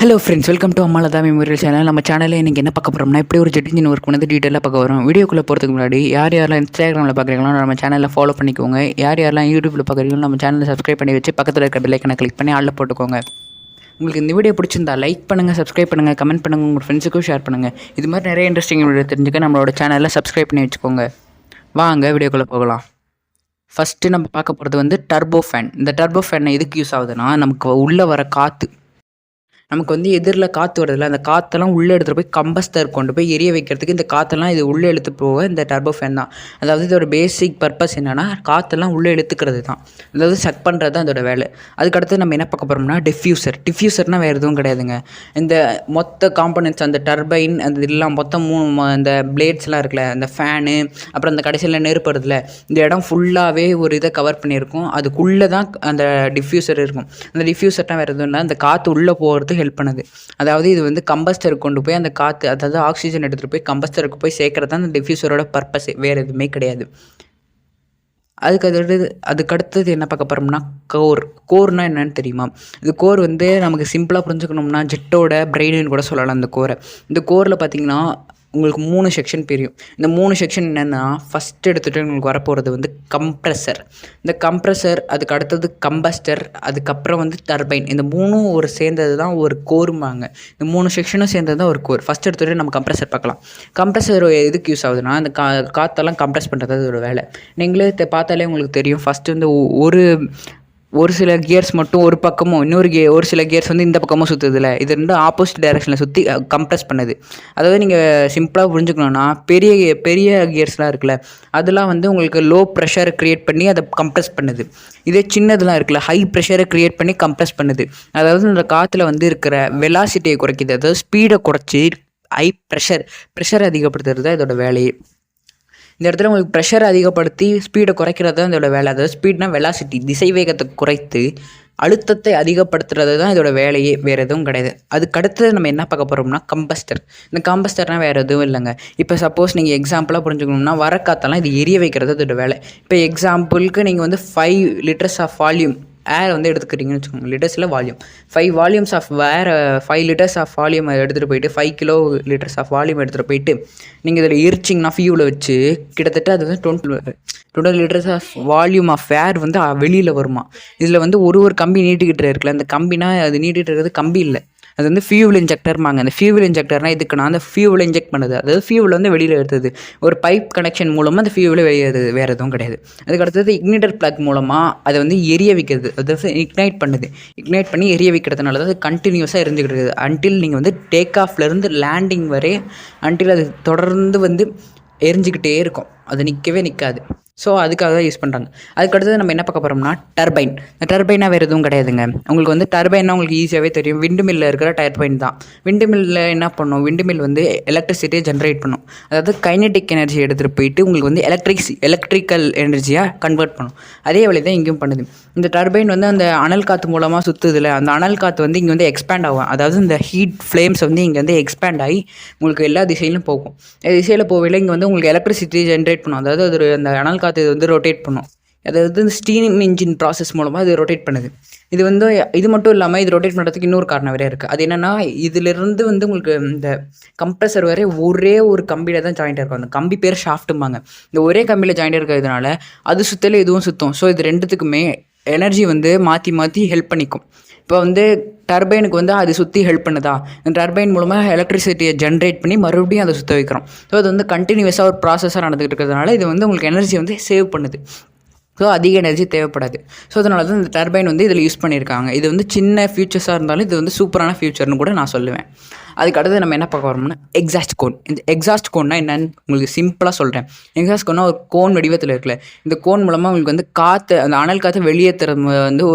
Hello friends, welcome to Ammalatha memorial channel. நம்ம சேனலில் இன்றைக்கி என்ன பார்க்க போகிறோம்னா, இப்படி ஒரு ஜெட் இன்ஜின் ஒர்க் பண்ணது டீட்டெயிலாக பார்க்க வரோம். வீடியோக்குள்ளே போகிறதுக்கு முன்னாடி யாரெல்லாம் இன்ஸ்டாகிராமில் பார்க்குறீங்களோ நம்ம சேனலில் ஃபாலோ பண்ணிக்கோங்க. யாரெல்லாம் யூடியூப்பில் பார்க்குறீங்களோ நம்ம சேனலை சப்ஸ்கிரைப் பண்ணி வச்சு பக்கத்தில் இருக்க பெல்லைக்கனை கிளிக் பண்ணி ஆளில் போட்டுக்கோங்க. உங்களுக்கு இந்த வீடியோ பிடிச்சிருந்தா லைக் பண்ணுங்கள், சப்ஸ்கிரைப் பண்ணுங்கள், கமெண்ட் பண்ணுங்கள், உங்கள் ஃப்ரெண்ட்ஸுக்கும் ஷேர் பண்ணுங்கள். இது மாதிரி நிறைய இன்ட்ரெஸ்டிங் வீடியோ தெரிஞ்சுக்க நம்மளோட சேனலில் சப்ஸ்கிரைப் பண்ணி வச்சுக்கோங்க. வாங்க வீடியோக்குள்ளே போகலாம். ஃபஸ்ட்டு நம்ம பார்க்க போகிறது வந்து டர்போ ஃபேன். இந்த டர்போ ஃபேன் எதுக்கு யூஸ் ஆகுதுன்னா, நமக்கு உள்ளே வர காற்று, நமக்கு வந்து எதிரில் காற்று வருதில்ல, அந்த காற்றெல்லாம் உள்ளே எடுத்துகிட்டு போய் கம்பஸ்டர் கொண்டு போய் எரிய வைக்கிறதுக்கு இந்த காற்றெல்லாம் இது உள்ளே இழுத்து போக இந்த டர்போ ஃபேன் தான். அதாவது இதோட பேசிக் பர்பஸ் என்னென்னா, காற்றெல்லாம் உள்ளே இழுத்துக்கிறது தான், அதாவது செக் பண்ணுறது தான் அதோட வேலை. அதுக்கடுத்து நம்ம என்ன பார்க்க போகிறோம்னா டிஃப்யூசர்னால் வேறு எதுவும் கிடையாதுங்க. இந்த மொத்த காம்பனன்ட்ஸ், அந்த டர்பைன், அந்த எல்லாம் மொத்தம் 3 அந்த பிளேட்ஸ்லாம் இருக்குல்ல, அந்த ஃபேனு, அப்புறம் அந்த கடைசியில் நெருப்படுறதுல, இந்த இடம் ஃபுல்லாகவே ஒரு இதை கவர் பண்ணியிருக்கும். அதுக்குள்ளே தான் அந்த டிஃப்யூசர் இருக்கும். அந்த டிஃப்யூசர்னால் வேறு எதுவும் இல்லை, அந்த காற்று உள்ளே போகிறது ஹெல்ப் பண்ணுது. அதாவது இது வந்து கம்பஸ்டருக்கு கொண்டு போய் அந்த காற்று, அதாவது ஆக்சிஜன் எடுத்துகிட்டு போய் கம்பஸ்டருக்கு போய் சேர்க்கறது தான் அந்த டிஃப்யூசரோட பர்பஸ், வேறு எதுவுமே கிடையாது. அதுக்கடுத்தது என்ன பார்க்க போகிறோம்னா, கோர்னால் என்னென்னு தெரியுமா? இது கோர் வந்து நமக்கு சிம்பிளாக புரிஞ்சுக்கணும்னா ஜெட்டோட பிரெயின்னு கூட சொல்லலாம். இந்த கோரை, இந்த கோரில் பார்த்திங்கன்னா உங்களுக்கு 3 செக்ஷன் பிரியும். இந்த 3 செக்ஷன் என்னென்னா, ஃபஸ்ட்டு எடுத்துகிட்டு உங்களுக்கு வரப்போகிறது வந்து கம்ப்ரெசர். இந்த கம்ப்ரெசர், அதுக்கு அடுத்தது கம்பஸ்டர், அதுக்கப்புறம் வந்து டர்பைன். இந்த 3ம் ஒரு சேர்ந்தது தான் ஒரு கோருமாங்க. இந்த 3 செக்ஷனும் சேர்ந்தது தான் ஒரு கோர். ஃபஸ்ட் எடுத்துகிட்டு நம்ம கம்ப்ரெசர் பார்க்கலாம். கம்ப்ரெசர் எதுக்கு யூஸ் ஆகுதுன்னா, அந்த காற்றெல்லாம் கம்ப்ரெஸ் பண்ணுறது அதோட வேலை. நீங்களே பார்த்தாலே உங்களுக்கு தெரியும். ஃபஸ்ட்டு வந்து ஒரு சில கியர்ஸ் மட்டும் ஒரு பக்கமும், ஒரு சில கியர்ஸ் வந்து இந்த பக்கமும் சுற்றுதில்ல, இது ரெண்டும் ஆப்போசிட் டைரெக்ஷனில் சுற்றி கம்ப்ரெஸ் பண்ணுது. அதாவது நீங்கள் சிம்பிளாக புரிஞ்சுக்கணுன்னா, பெரிய கியர்ஸ்லாம் இருக்குல்ல, அதெல்லாம் வந்து உங்களுக்கு லோ ப்ரெஷரை க்ரியேட் பண்ணி அதை கம்ப்ரெஸ் பண்ணுது. இதே சின்னதெல்லாம் இருக்குல்ல, ஹை ப்ரெஷரை க்ரியேட் பண்ணி கம்ப்ரெஸ் பண்ணுது. அதாவது இந்த காற்றுல வந்து இருக்கிற வெலாசிட்டியை குறைக்குது, அதாவது ஸ்பீடை குறைச்சி ஹை ப்ரெஷர் அதிகப்படுத்துறது தான் இதோட வேலையே. இந்த இடத்துல உங்களுக்கு ப்ரெஷரை அதிகப்படுத்தி ஸ்பீடை குறைக்கிறது தான் இதோட வேலை. அதாவது ஸ்பீட்னா வெலாசிட்டி, திசை வேகத்தை குறைத்து அழுத்தத்தை அதிகப்படுத்துறது தான் இதோட வேலையே, வேறு எதுவும் கிடையாது. அதுக்கடுத்து நம்ம என்ன பார்க்க போகிறோம்னா கம்பஸ்டர். இந்த கம்பஸ்டர்னால் வேறு எதுவும் இல்லைங்க. இப்போ சப்போஸ் நீங்கள் எக்ஸாம்பிளாக புரிஞ்சுக்கணும்னா, வர காற்றெல்லாம் இது எரிய வைக்கிறது இதோட வேலை. இப்போ எக்ஸாம்பிளுக்கு நீங்கள் வந்து 5 லிட்டர்ஸ் ஆஃப் வால்யூம் ஏர் வந்து எடுத்துக்கிறீங்கன்னு வச்சுக்கோங்க. லிட்டர்ஸில் volume 5 volumes of air, 5 litres of volume எடுத்துகிட்டு போயிட்டு 5 கிலோ லிட்டர்ஸ் ஆஃப் வால்யூம் எடுத்துகிட்டு போயிட்டு நீங்கள் இதில் எரிச்சிங்கன்னா ஃபியூவில் வச்சு கிட்டத்தட்ட அது வந்து 20 litres of volume of air வந்து வெளியில் வருமா. இதில் வந்து ஒரு கம்பி நீட்டிக்கிட்டு இருக்குல்ல, அந்த கம்பினா அது நீட்டிகிட்டு இருக்கிறது கம்பி இல்லை, அது வந்து ஃபியூவல் இன்ஜெக்டர்மாங்க. அந்த ஃபியூவல் இன்ஜெக்டர்னால் இதுக்குன்னா அந்த ஃபியூவலை இன்ஜெக்ட் பண்ணுது, அதாவது ஃபியூவல் வந்து வெளியில் எடுத்தது ஒரு பைப் கனெக்ஷன் மூலமாக அந்த ஃபியூவலை வெளியேறுது, வேறு எதுவும் கிடையாது. அதுக்கடுத்தது இக்னிட்டர் பிளக் மூலமாக அதை வந்து எரிய வைக்கிறது, அதாவது இக்னைட் பண்ணி எரிய வைக்கிறதுனால தான் அது கண்டினியூஸாக எரிஞ்சுக்கிட்டு இருக்குது. அன்டில் நீங்கள் வந்து டேக் ஆஃப்லேருந்து லேண்டிங் வரை, அன்டில் அது தொடர்ந்து வந்து எரிஞ்சிக்கிட்டே இருக்கும், அது நிற்கவே நிற்காது. ஸோ அதுக்காக தான் யூஸ் பண்ணுறாங்க. அதுக்கடுத்தது நம்ம என்ன பார்க்க போகிறோம்னா டர்பைன். இந்த டர்பைனாக வேறு எதுவும் கிடையாதுங்க. உங்களுக்கு வந்து டர்பைன்னா உங்களுக்கு ஈஸியாகவே தெரியும், விண்டு மில்லில் இருக்கிற டர்பைன் தான். விண்டு மில்லில் என்ன பண்ணும், விண்டு மில் வந்து எலக்ட்ரிசிட்டியை ஜென்ரேட் பண்ணும், அதாவது கைனெட்டிக் எனர்ஜி எடுத்துகிட்டு போயிட்டு உங்களுக்கு வந்து எலக்ட்ரிக்கல் எனர்ஜியாக கன்வெர்ட் பண்ணும். அதே வழி தான் இங்கேயும் பண்ணுது. இந்த டர்பைன் வந்து அந்த அனல் காற்று மூலமாக சுற்றுதில்ல, அந்த அனல் காற்று வந்து இங்கே வந்து எக்ஸ்பேண்ட் ஆகும், அதாவது இந்த ஹீட் ஃப்ளேம்ஸ் வந்து இங்கே வந்து எக்ஸ்பேண்ட் ஆகி உங்களுக்கு எல்லா திசையிலும் போகும். திசையில் போகல இங்கே வந்து உங்களுக்கு எலக்ட்ரிசிட்டியை ஜென்ரேட் பண்ணும், அதாவது அது அந்த அனல் காற்று இது வந்து ரொட்டேட் பண்ணும். அதாவது இந்த ஸ்டீம் இன்ஜின் ப்ராசஸ் மூலமாக இது ரொட்டேட் பண்ணுது. இது மட்டும் இல்லாமல் இது ரொட்டேட் பண்ணுறதுக்கு இன்னொரு காரணம் வேறு இருக்குது. அது என்னென்னா, இதிலிருந்து வந்து உங்களுக்கு இந்த கம்ப்ரெசர் வரை ஒரே ஒரு கம்பியில் தான் ஜாயிண்ட் இருக்கும். அந்த கம்பி பேர் ஷாஃப்ட்டும்பாங்க. இந்த ஒரே கம்பியில் ஜாயிண்ட் இருக்கிறதுனால அது சுற்றல இதுவும் சுற்றும். ஸோ இது ரெண்டுத்துக்குமே எனர்ஜி வந்து மாற்றி ஹெல்ப் பண்ணிக்கும். இப்போ வந்து டர்பைனுக்கு வந்து அது சுற்றி ஹெல்ப் பண்ணுதா, இந்த டர்பைன் மூலமாக எலக்ட்ரிசிட்டியை ஜென்ரேட் பண்ணி மறுபடியும் அதை சுற்ற வைக்கிறோம். ஸோ அது வந்து கண்டினியூஸாக ஒரு ப்ராசஸாக நடந்துகிட்டு இருக்கிறதுனால இது வந்து உங்களுக்கு எனர்ஜி வந்து சேவ் பண்ணுது. ஸோ அதிக எனர்ஜி தேவைப்படாது. ஸோ அதனால தான் இந்த டர்பைன் வந்து இதில் யூஸ் பண்ணியிருக்காங்க. இது வந்து சின்ன ஃபியூச்சர்ஸாக இருந்தாலும் இது வந்து சூப்பரான ஃபியூச்சர்னு கூட நான் சொல்லுவேன். அதுக்கடுத்து நம்ம என்ன பார்க்க வரோம்னா எக்ஸாஸ்ட் கோன். இந்த எக்ஸாஸ்ட் கோன்னா என்னன்னு உங்களுக்கு சிம்பிளாக சொல்கிறேன். எக்ஸாஸ்ட் கோன்னா ஒரு கோன் வடிவத்தில் இருக்குல்ல, இந்த கோன் மூலமாக உங்களுக்கு வந்து காற்று, அந்த அனல் காற்று வெளியேற்றுறது வந்து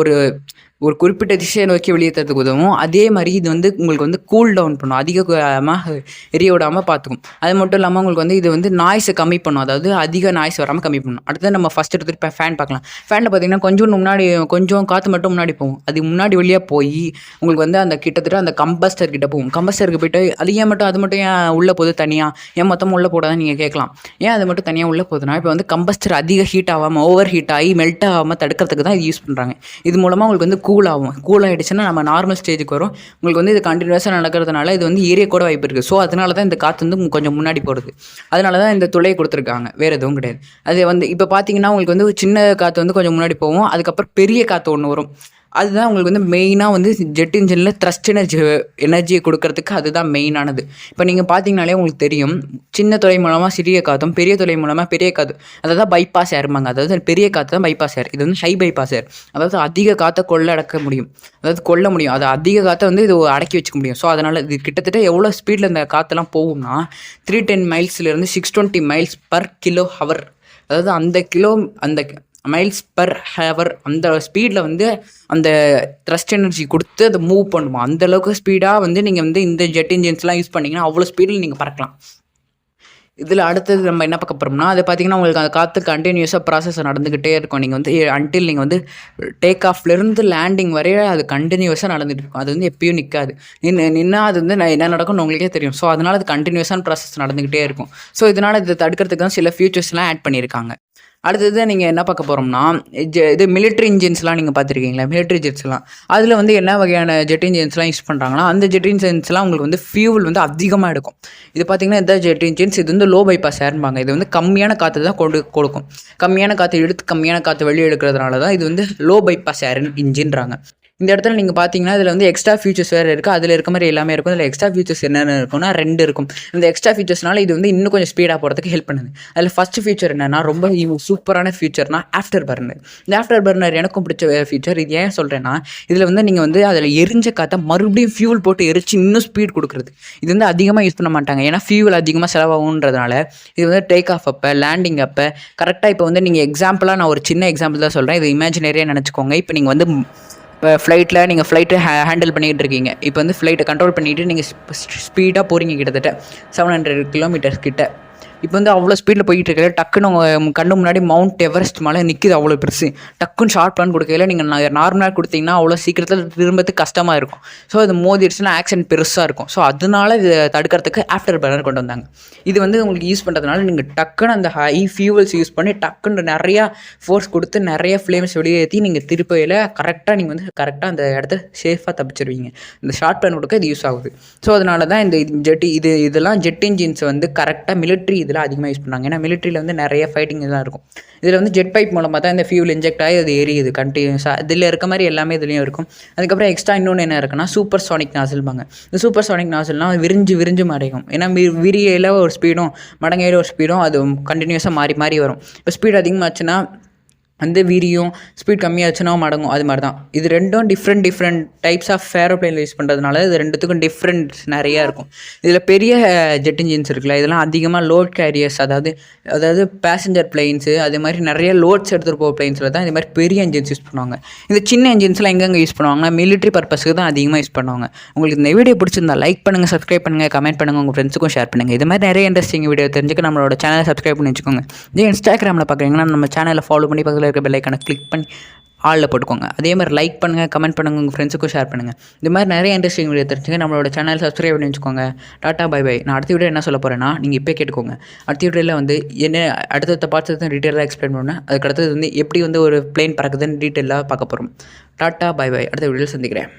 ஒரு குறிப்பிட்ட திசையை நோக்கி வெளியேற்றுறதுக்கு உதவும். அதே மாதிரி இது வந்து உங்களுக்கு வந்து கூல் டவுன் பண்ணும், அதிகமாக எரிய விடாமல் பார்த்துக்கும். அது மட்டும் இல்லாமல் உங்களுக்கு வந்து இது வந்து நாய்ஸை கம்மி பண்ணும், அதாவது அதிக நாய்ஸ் வராமல் கம்மி பண்ணும். அடுத்து நம்ம ஃபஸ்ட் எடுத்துகிட்டு இப்போ ஃபேன் பார்க்கலாம். ஃபேனில் பார்த்தீங்கன்னா கொஞ்சம் காற்று மட்டும் முன்னாடி போகும், அது முன்னாடி வழியாக போய் உங்களுக்கு வந்து அந்த கிட்டத்தட்ட அந்த கம்பஸ்டர் கிட்ட போகும். கம்பஸ்டருக்கு போய்ட்டு அது மட்டும் ஏன் உள்ளே போகுது தனியாக, ஏன் மொத்தமாக உள்ளே போடாதான் நீங்கள் கேட்கலாம். ஏன் அது மட்டும் தனியாக உள்ளே போகுதுன்னா, இப்போ வந்து கம்பஸ்டர் அதிக ஹீட் ஆகாமல் ஓவர் ஹீட் ஆகி மெல்ட் ஆகாமல் தடுக்கிறதுக்கு தான் இது யூஸ் பண்ணுறாங்க. இது மூலமாக உங்களுக்கு வந்து கூல் ஆகும். கூல் ஆகிடுச்சுன்னா நம்ம நார்மல் ஸ்டேஜுக்கு வரும். உங்களுக்கு வந்து இது கண்டினியூஸாக நடக்கிறதுனால இது வந்து ஏரிய கூட வாய்ப்பு இருக்குது. ஸோ அதனால தான் இந்த காற்று வந்து கொஞ்சம் முன்னாடி போகிறது. அதனால தான் இந்த துளையை கொடுத்துருக்காங்க, வேறு எதுவும் கிடையாது. அது வந்து இப்போ பார்த்தீங்கன்னா உங்களுக்கு வந்து சின்ன காற்று வந்து கொஞ்சம் முன்னாடி போகும், அதுக்கப்புறம் பெரிய காற்று ஒன்று வரும். அதுதான் உங்களுக்கு வந்து மெயினாக வந்து ஜெட் இன்ஜினில் த்ரஸ்ட் எனர்ஜியை கொடுக்கறதுக்கு அதுதான் மெயினானது. இப்போ நீங்கள் பார்த்தீங்கனாலே உங்களுக்கு தெரியும், சின்ன துளை மூலமாக சிறிய காற்றும், பெரிய துளை மூலமாக பெரிய காற்று, அதாவது பைபாஸ் ஏர்மாங்க. அதாவது பெரிய காற்று தான் பைபாஸ் ஏர். இது வந்து ஹை பைபாஸ் ஏர், அதாவது அதிக காற்றை கொள்ள முடியும். அது அதிக காற்றை வந்து இது அடக்கி வச்சுக்க முடியும். ஸோ அதனால் இது கிட்டத்தட்ட எவ்வளோ ஸ்பீடில் இந்த காற்றெல்லாம் போகும்னா 310 மைல்ஸ்லேருந்து 620 மைல்ஸ் பர் கிலோ ஹவர். அதாவது அந்த மைல்ஸ் பர் ஹவர் அந்த ஸ்பீடில் வந்து அந்த த்ரஸ்ட் எனர்ஜி கொடுத்து அதை மூவ் பண்ணுமா. அந்தளவுக்கு ஸ்பீடாக வந்து நீங்கள் வந்து இந்த ஜெட் இன்ஜின்ஸ்லாம் யூஸ் பண்ணிங்கன்னா அவ்வளோ ஸ்பீடில் நீங்கள் பறக்கலாம். இதில் அடுத்தது நம்ம என்ன பார்க்க போகிறோம்னா, அது பார்த்திங்கன்னா உங்களுக்கு அந்த காற்று கண்டினியூஸாக ப்ராசஸ் நடந்துக்கிட்டே இருக்கும். நீங்கள் வந்து அன்டில் நீங்கள் வந்து டேக் ஆஃப்லேருந்து லேண்டிங் வரைய அது கண்டினியூஸாக நடந்துகிட்டு இருக்கும். அது வந்து எப்பயும் நிற்காது. நின்னா அது வந்து என்ன நடக்கும்னு உங்களுக்கே தெரியும். ஸோ அதனால் அது கண்டினியூஸான ப்ராசஸ் நடந்துக்கிட்டே இருக்கும். ஸோ இதனால் இதை தடுக்கிறதுக்கு தான் சில ஃபியூச்சர்ஸ்லாம் ஆட் பண்ணியிருக்காங்க. அடுத்தது நீங்கள் என்ன பார்க்க போகிறோம்னா, இது மிலிட்ரி இன்ஜின்ஸ்லாம் நீங்கள் பார்த்துருக்கீங்களா, மிலிட்ரி ஜெட்ஸ்லாம். அதில் வந்து என்ன வகையான ஜெட் இன்ஜின்ஸ்லாம் யூஸ் பண்ணுறாங்கன்னா, அந்த ஜெட் இன்ஜின்ஸ்லாம் உங்களுக்கு வந்து ஃபியூவல் வந்து அதிகமாக எடுக்கும். இது பார்த்திங்கன்னா இந்த ஜெட் இன்ஜின்ஸ் இது வந்து லோ பைபாஸ் ஏர்பாங்க. இது வந்து கம்மியான காற்று தான் கொடுக்கும். கம்மியான காற்று எடுத்து கம்மியான காற்று வெளியே எடுக்கிறதுனால தான் இது வந்து லோ பைபாஸ் ஏர் இன்ஜின்றாங்க. இந்த இடத்துல நீங்கள் பார்த்தீங்கன்னா இதில் வந்து எக்ஸ்ட்ரா ஃபீச்சர்ஸ் வேறு இருக்குது. அதில் இருக்க மாதிரி எல்லாமே இருக்கும். இதில் எக்ஸ்ட்ரா ஃபீச்சர்ஸ் என்னென்ன இருக்குன்னா 2 இருக்கும். இந்த எக்ஸ்ட்ரா ஃபீச்சர்ஸ்னால இது வந்து இன்னும் கொஞ்சம் ஸ்பீடாக போகிறதுக்கு ஹெல்ப் பண்ணுது. அதில் ஃபஸ்ட்டு ஃபீச்சர் என்னென்னா, ரொம்ப சூப்பரான ஃபீச்சர்னா ஆஃப்டர் பர்னர். இந்த ஆஃப்டர் பர்னர் எனக்கும் பிடிச்ச ஃபீச்சர். இது ஏன் சொல்கிறேன்னா, இதில் வந்து நீங்கள் வந்து அதில் எரிஞ்ச காற்றை மறுபடியும் ஃபியூல் போட்டு எரிச்சு இன்னும் ஸ்பீட் கொடுக்குறது. இது வந்து அதிகமாக யூஸ் பண்ண மாட்டாங்க, ஏன்னா ஃபியூல் அதிகமாக செலவாகுன்றதுனால. இது வந்து டேக் ஆஃப் அப்போ, லேண்டிங் அப்போ கரெக்டாக. இப்போ வந்து நீங்கள் எக்ஸாம்பிளாக நான் ஒரு சின்ன எக்ஸாம்பிள் தான் சொல்கிறேன், இது இமேஜினரியாக நினச்சிக்கோங்க. இப்போ நீங்கள் வந்து நீங்கள் ஃப்ளைட்டை ஹேண்டில் பண்ணிகிட்டு இருக்கீங்க. இப்போ வந்து ஃப்ளைட்டை கண்ட்ரோல் பண்ணிவிட்டு நீங்கள் ஸ்பீடாக போகிறீங்க, கிட்டத்தட்ட 700 கிலோமீட்டர்ஸ் கிட்ட. இப்போ வந்து அவ்வளோ ஸ்பீடில் போய்கிட்டு இருக்கையில் டக்குன்னு உங்கள் கண்ணு முன்னாடி மவுண்ட் எவரெஸ்ட் மலை நிற்கிது, அவ்வளோ பெருசு. டக்குன்னு ஷார்ட் பிளான் கொடுக்கையில் நீங்கள் நார்மலாக கொடுத்தீங்கன்னா அவ்வளோ சீக்கிரத்தில் திரும்பத்துக்கு கஷ்டமாக இருக்கும். ஸோ அது மோதிடுச்சுன்னா ஆக்சிடென்ட் பெருசாக இருக்கும். ஸோ அதனால இது தடுக்கிறதுக்கு ஆஃப்டர் பர்னர் கொண்டு வந்தாங்க. இது வந்து உங்களுக்கு யூஸ் பண்ணுறதுனால நீங்கள் டக்குன்னு அந்த ஹை ஃபியூவல்ஸ் யூஸ் பண்ணி டக்குன்னு நிறையா ஃபோர்ஸ் கொடுத்து நிறைய ஃப்ளேம்ஸ் வெளியேற்றி நீங்கள் திருப்பையில் கரெக்டாக அந்த இடத்த சேஃபாக தப்பிச்சிருவீங்க. இந்த ஷார்ட் பிளான் கொடுக்க இது யூஸ் ஆகுது. ஸோ அதனால தான் இந்த இதெல்லாம் ஜெட் இன்ஜின்ஸ் வந்து கரெக்டாக மிலிட்ரி இதில் அதிகமாக யூஸ் பண்ணுறாங்க. ஏன்னா மிலிட்ரியில் வந்து நிறைய ஃபைட்டிங் இதெல்லாம் இருக்கும். இதில் வந்து ஜெட் பைப் மூலமாக தான் இந்த ஃபியூல் இன்ஜெக்ட் ஆகி அது எரியுது கண்டினியூஸாக. இதில் இருக்க மாதிரி எல்லாமே இதுலேயும் இருக்கும். அதுக்கப்புறம் எக்ஸ்ட்ரா இன்னொன்று என்ன இருக்குன்னா, சூப்பர் சானிக் நாசில்பாங்க. இந்த சூப்பர் சானிக் நாசில்னால் விரிஞ்சு மறையும். ஏன்னா விரியில் ஒரு ஸ்பீடும் மடங்கையில் ஒரு ஸ்பீடும் அது கண்டினியூஸாக மாறி வரும். இப்போ ஸ்பீட் அதிகமாகச்சுன்னா வந்து விரியும், ஸ்பீட் கம்மியாச்சுன்னா மடங்கும். அது மாதிரி தான் இது ரெண்டும் டிஃப்ரெண்ட் டைப்ஸ் ஆஃப் ஏரோப்ளேனில் யூஸ் பண்ணுறதுனால இது ரெண்டுத்துக்கும் டிஃப்ரெண்ட்ஸ் நிறையா இருக்கும். இதில் பெரிய ஜெட் இன்ஜின்ஸ் இருக்குல்ல, இதெல்லாம் அதிகமாக லோட் கேரியர்ஸ், அதாவது பேசஞ்சர் பிளெயின்ஸு, அது மாதிரி நிறைய லோட்ஸ் எடுத்துகிட்டு போகிற பிளெயின்ஸில் தான் இது மாதிரி பெரிய இன்ஜின்ஸ் யூஸ் பண்ணுவாங்க. இந்த சின்ன இன்ஜின்ஸ்லாம் எங்கெங்கே யூஸ் பண்ணுவாங்கன்னா மிலிட்ரி பர்பஸ்க்கு தான் அதிகமாக யூஸ் பண்ணுவாங்க. உங்களுக்கு இந்த வீடியோ பிடிச்சிருந்தா லைக் பண்ணுங்கள், சப்ஸ்கிரைப் பண்ணுங்கள், கமெண்ட் பண்ணுங்கள், உங்கள் ஃப்ரெண்ட்ஸுக்கும் ஷேர் பண்ணுங்கள். இது மாதிரி நிறைய இன்ட்ரெஸ்டிங் வீடியோ தெரிஞ்சுக்க நம்மளோட சேனலை சப்ஸ்கிரைப் பண்ணி வச்சுக்கோங்க. இதே இன்ஸ்டாகிராமில் பார்க்குறீங்கன்னா நம்ம சேனலை ஃபாலோ பண்ணி பக்கத்தில் இருக்க பெல் ஐக்கானை கிளிக் பண்ணி ஆளில் போட்டுக்கோங்க. அதே மாதிரி லைக் பண்ணுங்கள், கமெண்ட் பண்ணுங்கள், உங்கள் ஃப்ரெண்ட்ஸுக்கும் ஷேர் பண்ணுங்கள். இது மாதிரி நிறைய இன்ட்ரெஸ்டிங் வீடியோ தெரிஞ்சுங்க. நம்மளோட சேனல் சப்ஸ்கிரைப் பண்ணி வச்சுக்கோங்க. Tata bye bye. நான் அடுத்த வீடியோ என்ன சொல்ல போகிறேன்னா, நீங்கள் இப்போ கேட்டுக்கோங்க. அடுத்த வீடியோவில் வந்து என்ன அடுத்த பார்ட்ஸ் தான் டீட்டெயிலாக எக்ஸ்பிளைன் பண்ணுவேன். அதுக்கு அடுத்தது வந்து எப்படி வந்து ஒரு பிளேன் பறக்குதுன்னு டீட்டெயிலாக பார்க்க போகிறோம். Tata bye bye. அடுத்த வீடியோவில் சந்திக்கிறேன்.